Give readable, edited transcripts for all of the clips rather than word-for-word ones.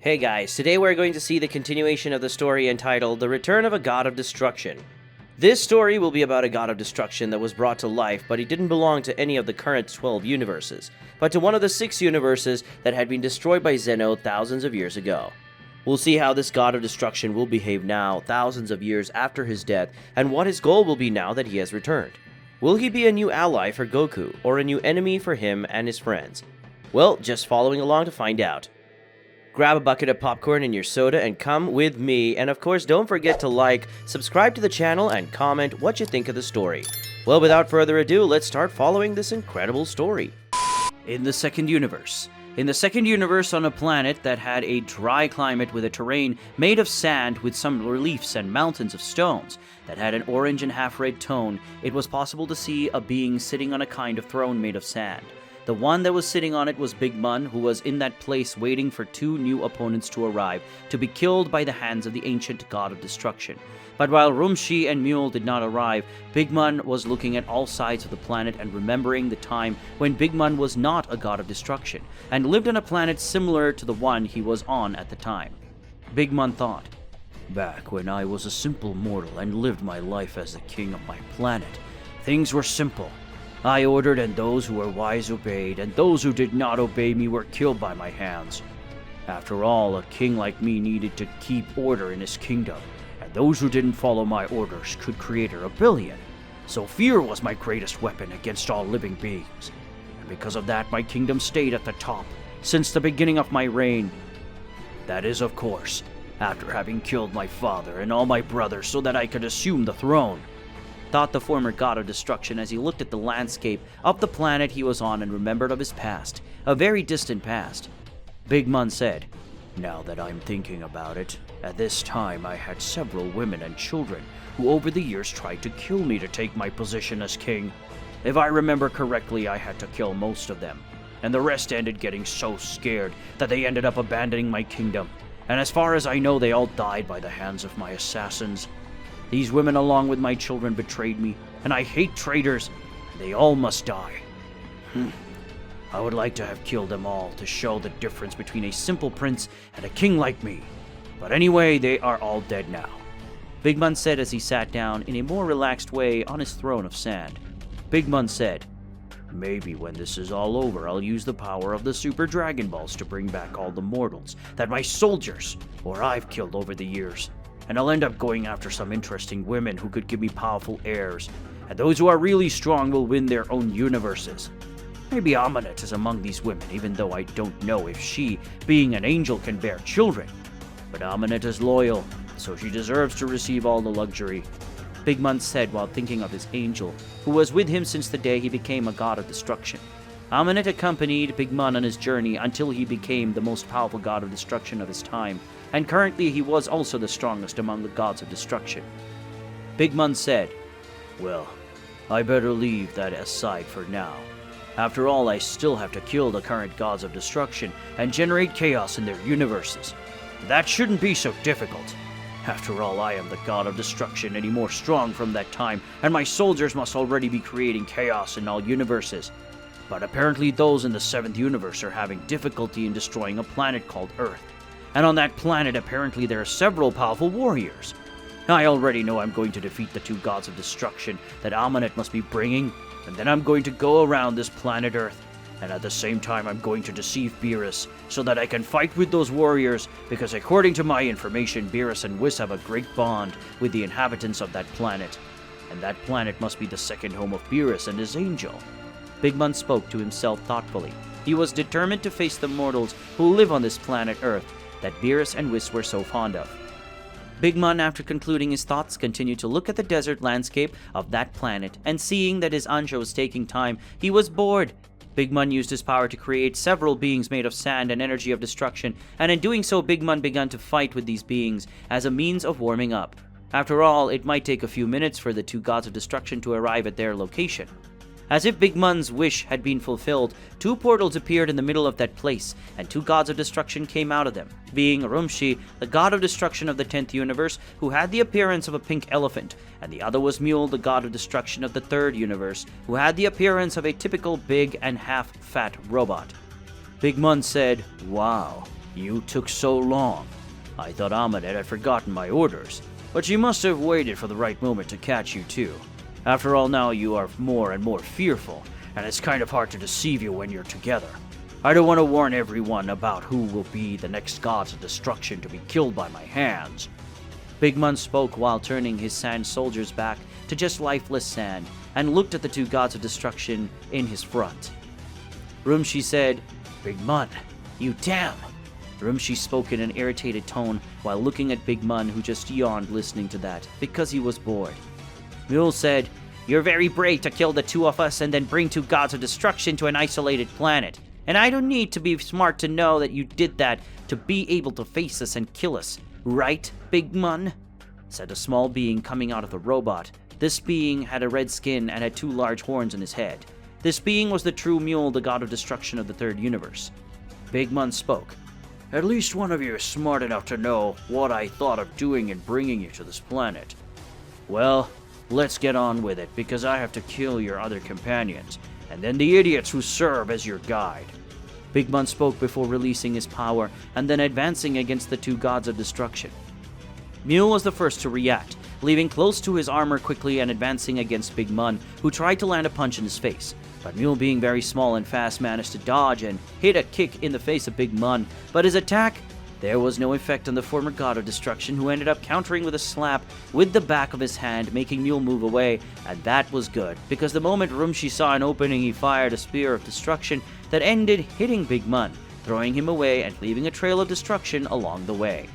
Hey guys, today we're going to see the continuation of the story entitled The Return of a God of Destruction. This story will be about a god of destruction that was brought to life, but he didn't belong to any of the current 12 universes, but to one of the 6 universes that had been destroyed by Zeno thousands of years ago. We'll see how this god of destruction will behave now, thousands of years after his death, and what his goal will be now that he has returned. Will he be a new ally for Goku, or a new enemy for him and his friends? Well, just following along to find out. Grab a bucket of popcorn and your soda and come with me, and of course don't forget to like, subscribe to the channel, and comment what you think of the story. Well, without further ado, let's start following this incredible story. In the second universe. In the second universe, on a planet that had a dry climate with a terrain made of sand with some reliefs and mountains of stones that had an orange and half-red tone, it was possible to see a being sitting on a kind of throne made of sand. The one that was sitting on it was Big Mun, who was in that place waiting for 2 new opponents to arrive, to be killed by the hands of the ancient god of destruction. But while Rumshi and Mule did not arrive, Big Mun was looking at all sides of the planet and remembering the time when Big Mun was not a god of destruction, and lived on a planet similar to the one he was on at the time. Big Mun thought, "Back when I was a simple mortal and lived my life as the king of my planet, things were simple. I ordered, and those who were wise obeyed, and those who did not obey me were killed by my hands. After all, a king like me needed to keep order in his kingdom, and those who didn't follow my orders could create a rebellion. So fear was my greatest weapon against all living beings. And because of that, my kingdom stayed at the top since the beginning of my reign. That is, of course, after having killed my father and all my brothers so that I could assume the throne," thought the former god of destruction as he looked at the landscape of the planet he was on and remembered of his past, a very distant past. Big Mun said, "Now that I'm thinking about it, at this time I had several women and children who over the years tried to kill me to take my position as king. If I remember correctly, I had to kill most of them, and the rest ended getting so scared that they ended up abandoning my kingdom, and as far as I know, they all died by the hands of my assassins. These women along with my children betrayed me, and I hate traitors, and they all must die. I would like to have killed them all to show the difference between a simple prince and a king like me. But anyway, they are all dead now," Big Mun said as he sat down in a more relaxed way on his throne of sand. Big Mun said, "Maybe when this is all over, I'll use the power of the Super Dragon Balls to bring back all the mortals that my soldiers or I've killed over the years. And I'll end up going after some interesting women who could give me powerful heirs, and those who are really strong will win their own universes. Maybe Amunet is among these women, even though I don't know if she, being an angel, can bear children. But Amunet is loyal, so she deserves to receive all the luxury," Big Mun said while thinking of his angel, who was with him since the day he became a god of destruction. Amunet accompanied Big Mun on his journey until he became the most powerful god of destruction of his time, and currently he was also the strongest among the gods of destruction. Big Mun said, "Well, I better leave that aside for now. After all, I still have to kill the current gods of destruction and generate chaos in their universes. That shouldn't be so difficult. After all, I am the god of destruction any more strong from that time, and my soldiers must already be creating chaos in all universes. But apparently those in the 7th universe are having difficulty in destroying a planet called Earth. And on that planet, apparently there are several powerful warriors. I already know I'm going to defeat the 2 gods of destruction that Amunet must be bringing, and then I'm going to go around this planet Earth, and at the same time I'm going to deceive Beerus so that I can fight with those warriors, because according to my information, Beerus and Whis have a great bond with the inhabitants of that planet, and that planet must be the second home of Beerus and his angel." Big Mun spoke to himself thoughtfully. He was determined to face the mortals who live on this planet Earth that Beerus and Whis were so fond of. Big Mun, after concluding his thoughts, continued to look at the desert landscape of that planet, and seeing that his Anjo was taking time, he was bored. Big Mun used his power to create several beings made of sand and energy of destruction, and in doing so, Big Mun began to fight with these beings as a means of warming up. After all, it might take a few minutes for the 2 gods of destruction to arrive at their location. As if Big Mun's wish had been fulfilled, 2 portals appeared in the middle of that place, and 2 gods of destruction came out of them, being Rumshi, the god of destruction of the 10th universe, who had the appearance of a pink elephant, and the other was Mule, the god of destruction of the 3rd universe, who had the appearance of a typical big and half-fat robot. Big Mun said, "Wow, You took so long. I thought Amunet had forgotten my orders, but she must have waited for the right moment to catch you too. After all, now you are more and more fearful, and it's kind of hard to deceive you when you're together. I don't want to warn everyone about who will be the next gods of destruction to be killed by my hands. Big Mun spoke while turning his sand soldiers back to just lifeless sand and looked at the two gods of destruction in his front. Rumshi said, Big Mun, you damn! Rumshi spoke in an irritated tone while looking at Big Mun, who just yawned listening to that because he was bored. Mule said, You're very brave to kill the two of us and then bring two gods of destruction to an isolated planet. And I don't need to be smart to know that you did that to be able to face us and kill us. Right, Big Mun? Said a small being coming out of the robot. This being had a red skin and had two large horns on his head. This being was the true Mule, the god of destruction of the third universe. Big Mun spoke. At least one of you is smart enough to know what I thought of doing in bringing you to this planet. Well, let's get on with it, because I have to kill your other companions, and then the idiots who serve as your guide. Big Mun spoke before releasing his power and then advancing against the two gods of destruction. Mule was the first to react, leaving close to his armor quickly and advancing against Big Mun, who tried to land a punch in his face. But Mule, being very small and fast, managed to dodge and hit a kick in the face of Big Mun, but his attack, there was no effect on the former god of destruction, who ended up countering with a slap with the back of his hand, making Mule move away, and that was good, because the moment Rumshi saw an opening, he fired a spear of destruction that ended hitting Big Mun, throwing him away and leaving a trail of destruction along the way.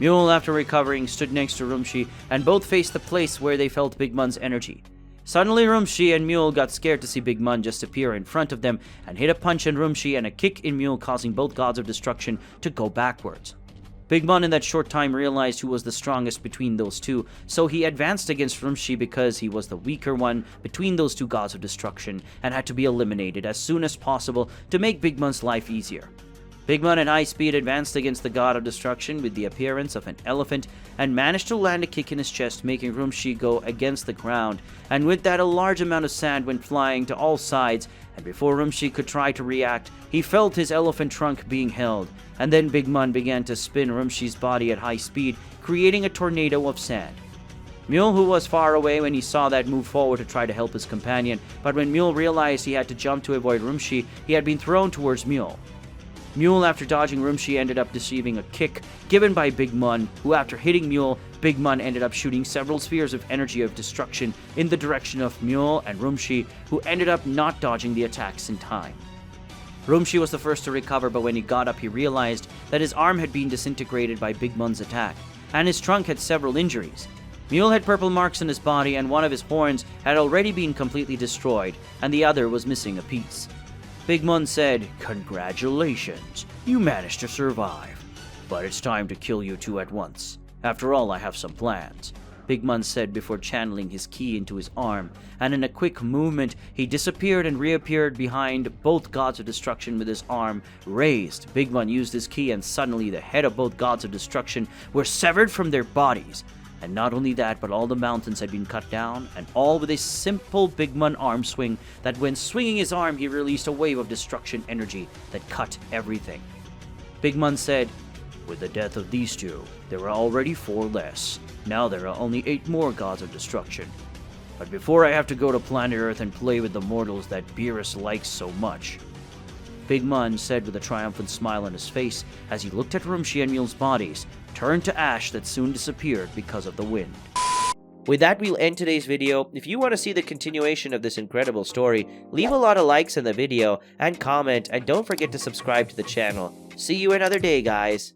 Mule, after recovering, stood next to Rumshi, and both faced the place where they felt Big Mun's energy. Suddenly, Rumshi and Mule got scared to see Big Mun just appear in front of them and hit a punch in Rumshi and a kick in Mule, causing both gods of destruction to go backwards. Big Mun in that short time realized who was the strongest between those two, so he advanced against Rumshi because he was the weaker one between those two gods of destruction and had to be eliminated as soon as possible to make Big Mun's life easier. Big Mun at high speed advanced against the god of destruction with the appearance of an elephant and managed to land a kick in his chest, making Rumshi go against the ground, and with that a large amount of sand went flying to all sides, and before Rumshi could try to react, he felt his elephant trunk being held, and then Big Mun began to spin Rumshi's body at high speed, creating a tornado of sand. Mule, who was far away when he saw that, moved forward to try to help his companion, but when Mule realized he had to jump to avoid Rumshi, he had been thrown towards Mule. Mule, after dodging Rumshi, ended up receiving a kick given by Big Mun, who after hitting Mule, Big Mun ended up shooting several spheres of energy of destruction in the direction of Mule and Rumshi, who ended up not dodging the attacks in time. Rumshi was the first to recover, but when he got up, he realized that his arm had been disintegrated by Big Mun's attack, and his trunk had several injuries. Mule had purple marks on his body, and one of his horns had already been completely destroyed, and the other was missing a piece. Big Mun said, Congratulations, you managed to survive. But it's time to kill you two at once. After all, I have some plans. Big Mun said before channeling his ki into his arm, and in a quick movement, he disappeared and reappeared behind both gods of destruction with his arm raised. Big Mun used his ki, and suddenly the head of both gods of destruction were severed from their bodies. And not only that, but all the mountains had been cut down, and all with a simple Big Mun arm swing that when swinging his arm, he released a wave of destruction energy that cut everything. Big Mun said, With the death of these two, there are already 4 less. Now there are only 8 more gods of destruction. But before I have to go to planet Earth and play with the mortals that Beerus likes so much. Big Mun said with a triumphant smile on his face as he looked at Rumshi and Mule's bodies, turned to ash that soon disappeared because of the wind. With that, we'll end today's video. If you want to see the continuation of this incredible story, leave a lot of likes in the video and comment, and don't forget to subscribe to the channel. See you another day, guys.